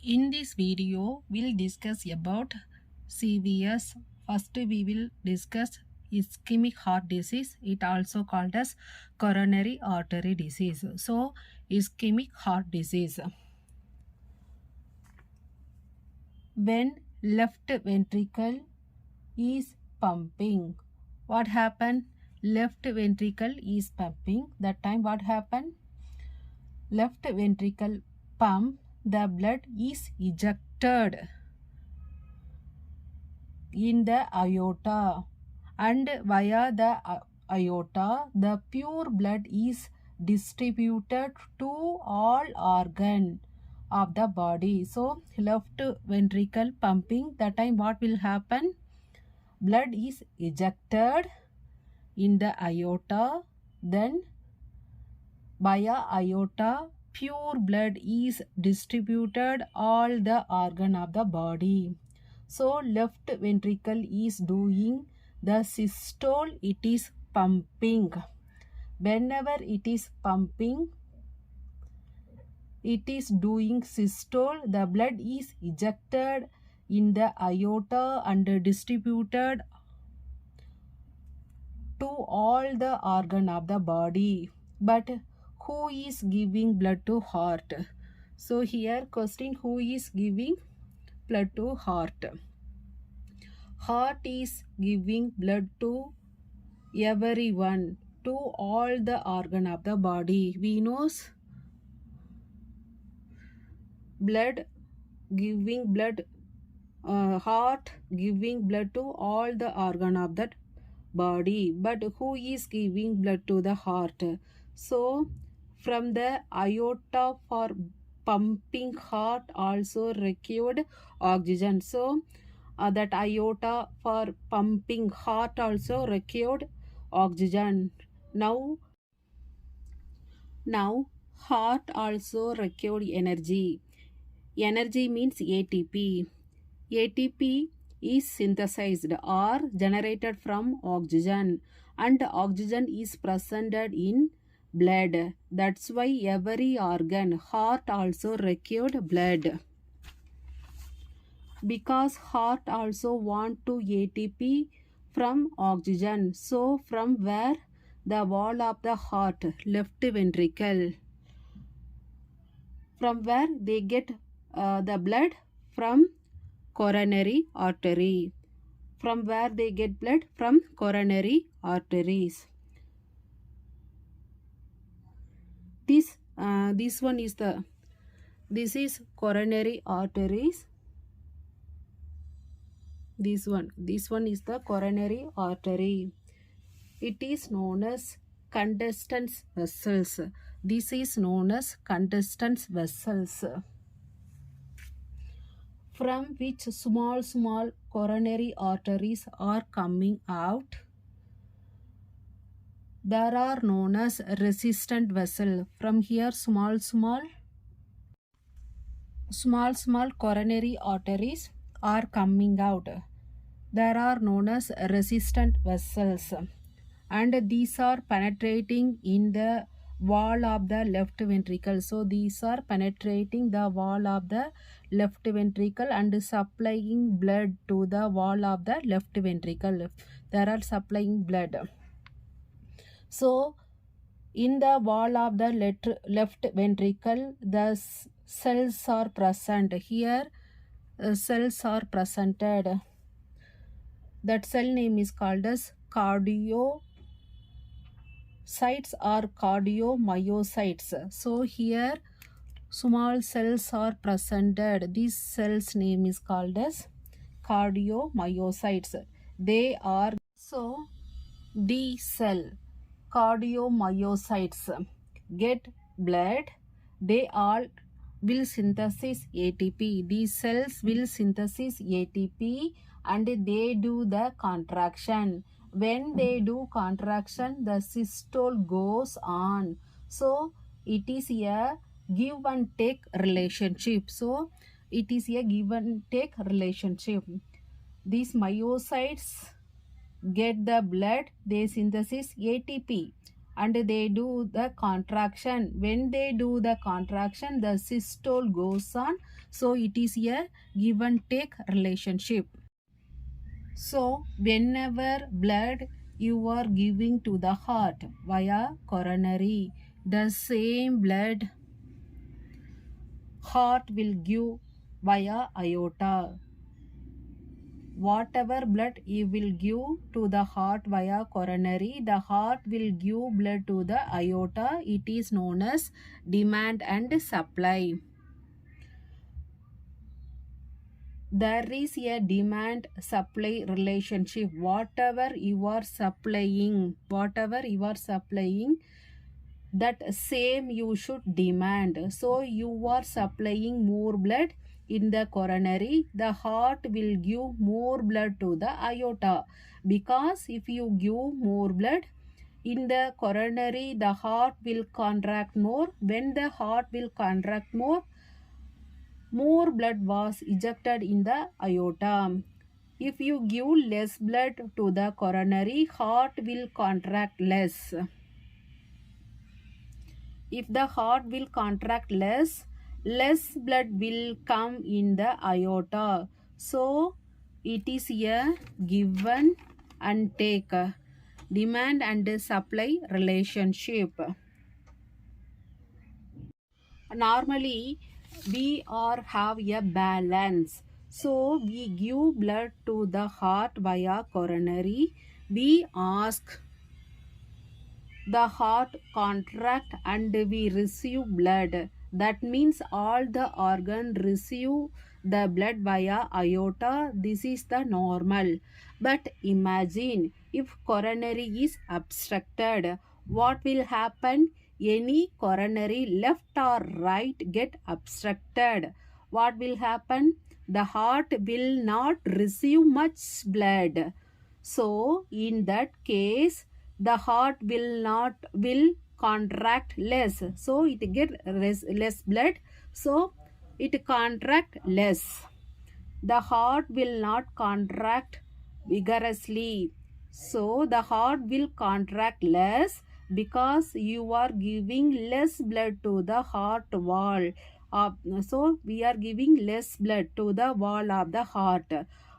In this video, we'll discuss about CVS. First, we will discuss ischemic heart disease. It also called as coronary artery disease. So, ischemic heart disease. When left ventricle is pumping, what happened? Left ventricle is pumping. That time what happened? Left ventricle pump, the blood is ejected in the aorta, and via the aorta the pure blood is distributed to all organ of the body. So left ventricle pumping, that time what will happen? Blood is ejected in the aorta, then via aorta pure blood is distributed all the organ of the body. So left ventricle is doing the systole, it is pumping. Whenever it is pumping, it is doing systole, the blood is ejected in the aorta and distributed to all the organ of the body. But who is giving blood to heart? So here question, who is giving blood to heart? Heart is giving blood to everyone, to all the organ of the body. We know blood giving blood, heart giving blood to all the organ of that body. But who is giving blood to the heart? So from the aorta for pumping heart also required oxygen. So that aorta for pumping heart also required oxygen. Now heart also required energy. Energy means ATP. ATP is synthesized or generated from oxygen, and oxygen is presented in blood. That's why every organ, heart also required blood. Because heart also want to ATP from oxygen. So from where? The wall of the heart, left ventricle. From where they get the blood? From coronary artery. From where they get blood? From coronary arteries. This one is this is coronary arteries. This one is the coronary artery. It is known as contestants vessels. This is known as contestants vessels, from which small coronary arteries are coming out. There are known as resistant vessel. From here small coronary arteries are coming out. There are known as resistant vessels, and these are penetrating in the wall of the left ventricle. So these are penetrating the wall of the left ventricle and supplying blood to the wall of the left ventricle. There are supplying blood. So in the wall of the left ventricle, the cells are present. Here cells are presented. That cell name is called as cardiocytes or cardiomyocytes. So here small cells are presented. This cell's name is called as cardiomyocytes. They are, so the cell cardiomyocytes get blood. They all will synthesize ATP. These cells will synthesize ATP and they do the contraction. When they do contraction, the systole goes on. So it is a give and take relationship. So it is a give and take relationship. These myocytes get the blood, they synthesize ATP and they do the contraction. When they do the contraction, the systole goes on. So it is a give and take relationship. So whenever blood you are giving to the heart via coronary, the same blood heart will give via aorta. Whatever blood you will give to the heart via coronary, the heart will give blood to the aorta. It is known as demand and supply. There is a demand supply relationship. Whatever you are supplying, that same you should demand. So you are supplying more blood in the coronary, the heart will give more blood to the aorta, because if you give more blood in the coronary, the heart will contract more. When the heart will contract more blood was ejected in the aorta. If you give less blood to the coronary, heart will contract less. If the heart will contract less blood will come in the aorta. So it is a given and take, demand and supply relationship. Normally we are have a balance, so we give blood to the heart via coronary. We ask the heart contract and we receive blood. That means all the organ receive the blood via aorta. This is the normal. But imagine if coronary is obstructed, what will happen? Any coronary left or right get obstructed, what will happen? The heart will not receive much blood. So in that case the heart will contract less, so it get less blood, so it contract less. The heart will not contract vigorously, so the heart will contract less because you are giving less blood to the heart wall. So we are giving less blood to the wall of the heart.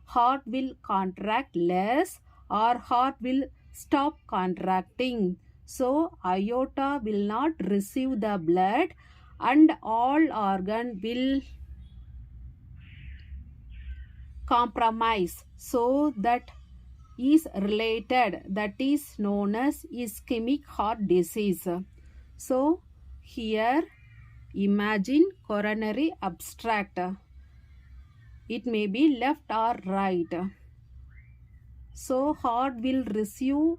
Heart will contract less or heart will stop contracting. So aorta will not receive the blood and all organ will compromise. So that is related, that is known as ischemic heart disease. So here imagine coronary obstruct, it may be left or right, so heart will receive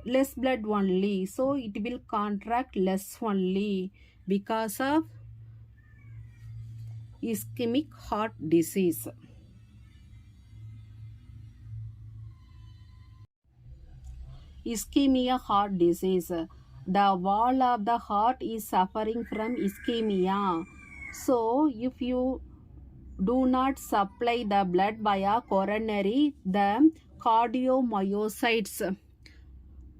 less blood only, so it will contract less only because of ischemic heart disease. Ischemia heart disease, the wall of the heart is suffering from ischemia. So if you do not supply the blood via coronary, the cardiomyocytes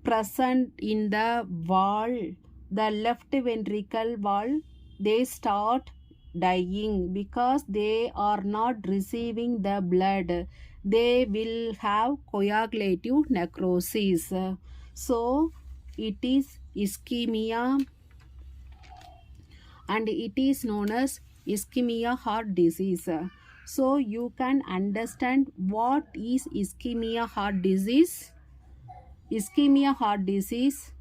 present in the wall, the left ventricle wall, they start dying because they are not receiving the blood. They will have coagulative necrosis. So it is ischemia and it is known as ischemia heart disease. So you can understand what is ischemia heart disease. Ischemia heart disease,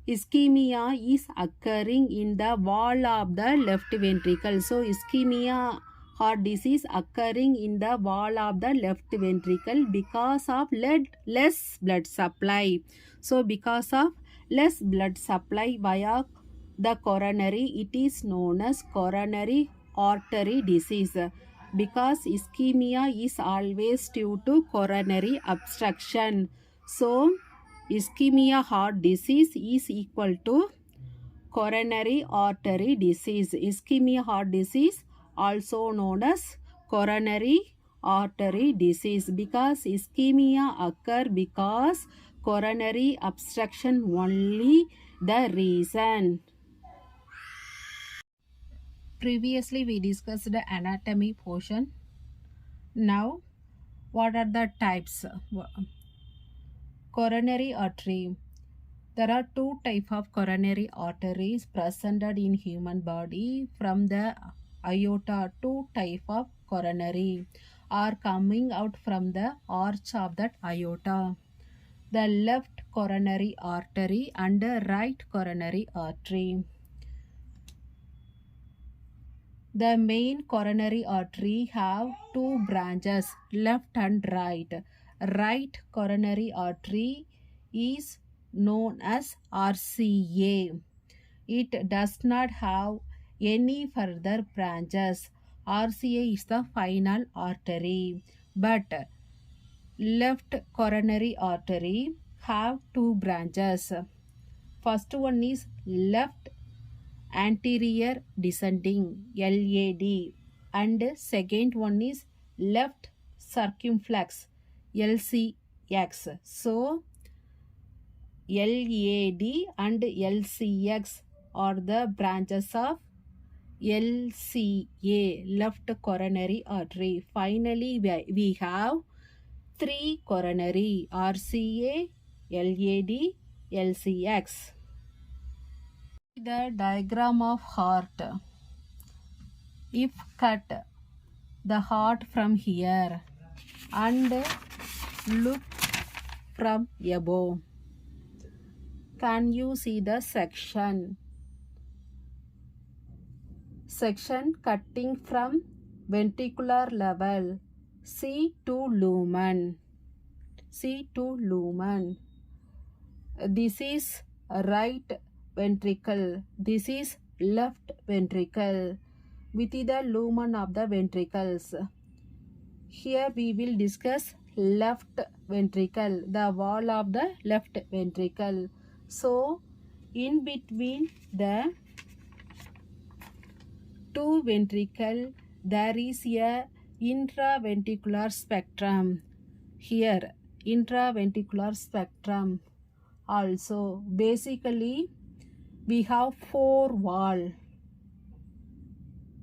ischemia is occurring in the wall of the left ventricle. So ischemia heart disease occurring in the wall of the left ventricle because of less blood supply. So because of less blood supply via the coronary, it is known as coronary artery disease, because ischemia is always due to coronary obstruction. So ischemia heart disease is equal to coronary artery disease. Ischemia heart disease also known as coronary artery disease, because ischemia occur because coronary obstruction only the reason. Previously we discussed the anatomy portion. Now what are the types? Coronary artery. There are two types of coronary arteries presented in human body. From the aorta, two types of coronary are coming out from the arch of that aorta. The left coronary artery and the right coronary artery. The main coronary artery have two branches, left and right. Right coronary artery is known as RCA. It does not have any further branches. RCA is the final artery. But left coronary artery have two branches. First one is left anterior descending LAD, and second one is left circumflex LCX. So LAD and LCX are the branches of LCA, left coronary artery. Finally we have three coronary: RCA, LAD, LCX. The diagram of heart. If cut the heart from here and look from above, can you see the section cutting from ventricular level C2 lumen? This is right ventricle, this is left ventricle with the lumen of the ventricles. Here we will discuss left ventricle, the wall of the left ventricle. So in between the two ventricle there is a intraventricular spectrum. Here intraventricular spectrum. Also basically we have four walls: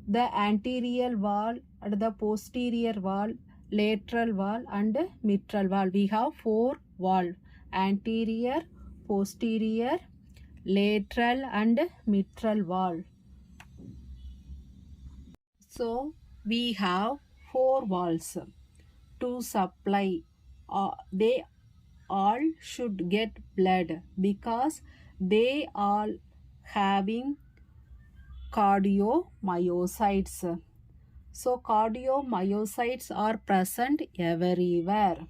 the anterior wall and the posterior wall, lateral wall and mitral wall. We have four walls: anterior, posterior, lateral and mitral wall. So we have four walls to supply. They all should get blood because they all having cardiomyocytes. So cardiomyocytes are present everywhere.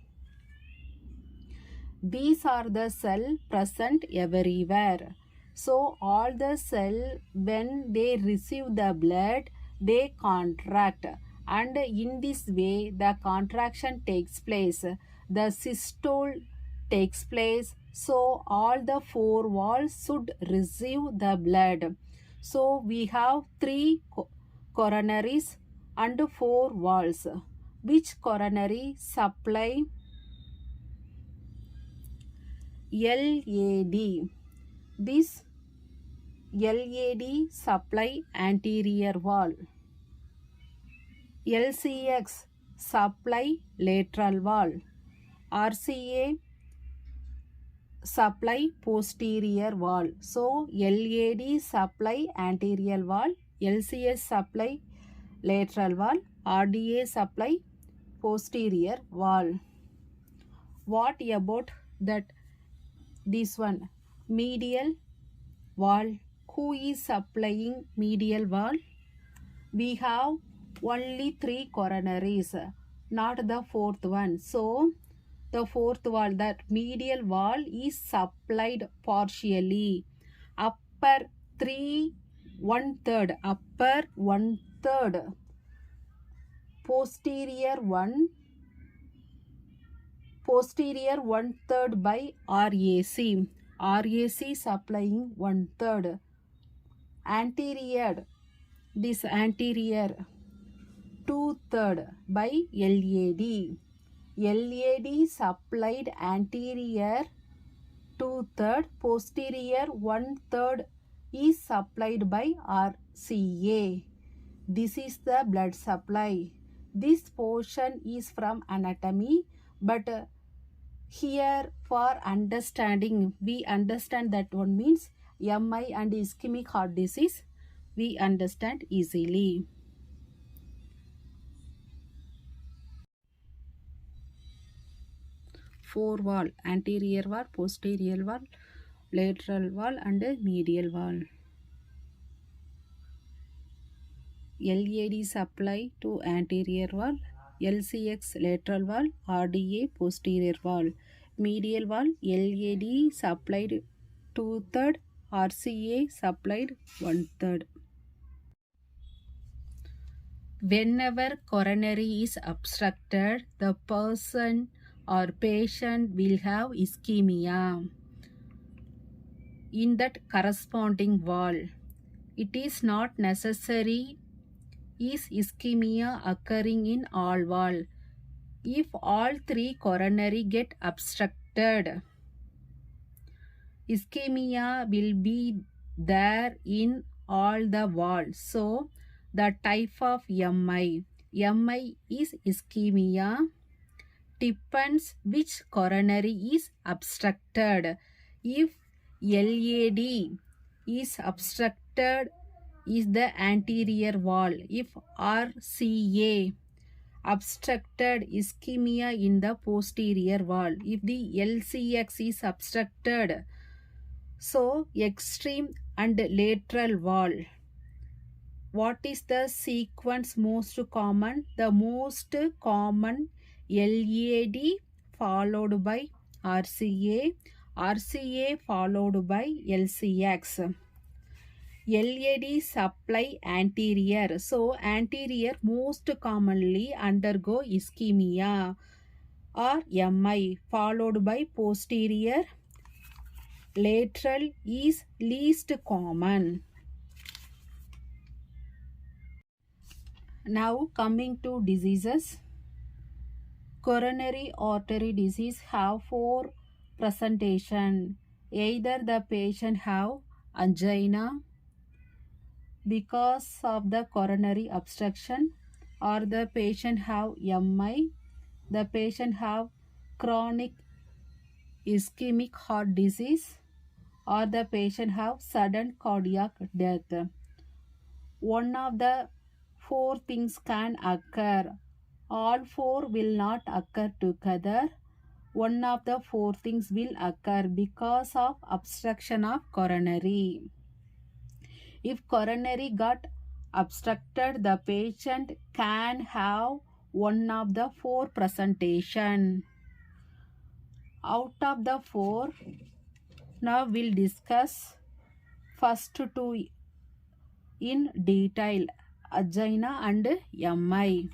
These are the cells present everywhere. So all the cells, when they receive the blood, they contract, and in this way the contraction takes place, the systole takes place. So all the four walls should receive the blood. So we have three coronaries and four walls. Which coronary supply? LAD. This LAD supply anterior wall. LCX supply lateral wall. RCA supply posterior wall. So LAD supply anterior wall, LCS supply lateral wall, RDA supply posterior wall. What about that? This one, medial wall. Who is supplying medial wall? We have only three coronaries, not the fourth one. So the fourth wall, that medial wall, is supplied partially. Upper 1/3, upper 1/3, posterior 1/3 by RAC. RAC supplying 1/3. Anterior, this anterior 2/3 by LAD. LAD supplied anterior 2/3, posterior 1/3 is supplied by RCA. This is the blood supply. This portion is from anatomy, but here for understanding, we understand that one means MI and ischemic heart disease we understand easily. Four wall: anterior wall, posterior wall, lateral wall and medial wall. LAD supply to anterior wall, LCX lateral wall, RDA posterior wall. Medial wall, LAD supplied 2/3, RCA supplied 1/3. Whenever coronary is obstructed, the person or patient will have ischemia in that corresponding wall. It is not necessary is ischemia occurring in all wall. If all three coronary get obstructed, ischemia will be there in all the walls. So the type of MI is ischemia, depends which coronary is obstructed. If LAD is obstructed is the anterior wall. If RCA obstructed, ischemia in the posterior wall. If the LCX is obstructed, so extreme and lateral wall. What is the sequence most common? The most common LAD followed by RCA, RCA followed by LCX. LAD supply anterior. So anterior most commonly undergo ischemia or MI, followed by posterior. Lateral is least common. Now coming to diseases. Coronary artery disease have 4 presentation. Either the patient have angina because of the coronary obstruction, or the patient have MI, the patient have chronic ischemic heart disease, or the patient have sudden cardiac death. One of the 4 things can occur. All 4 will not occur together. One of the 4 things will occur because of obstruction of coronary. If coronary got obstructed, the patient can have one of the 4 presentation. Out of the 4, now we'll discuss first 2 in detail, angina and MI.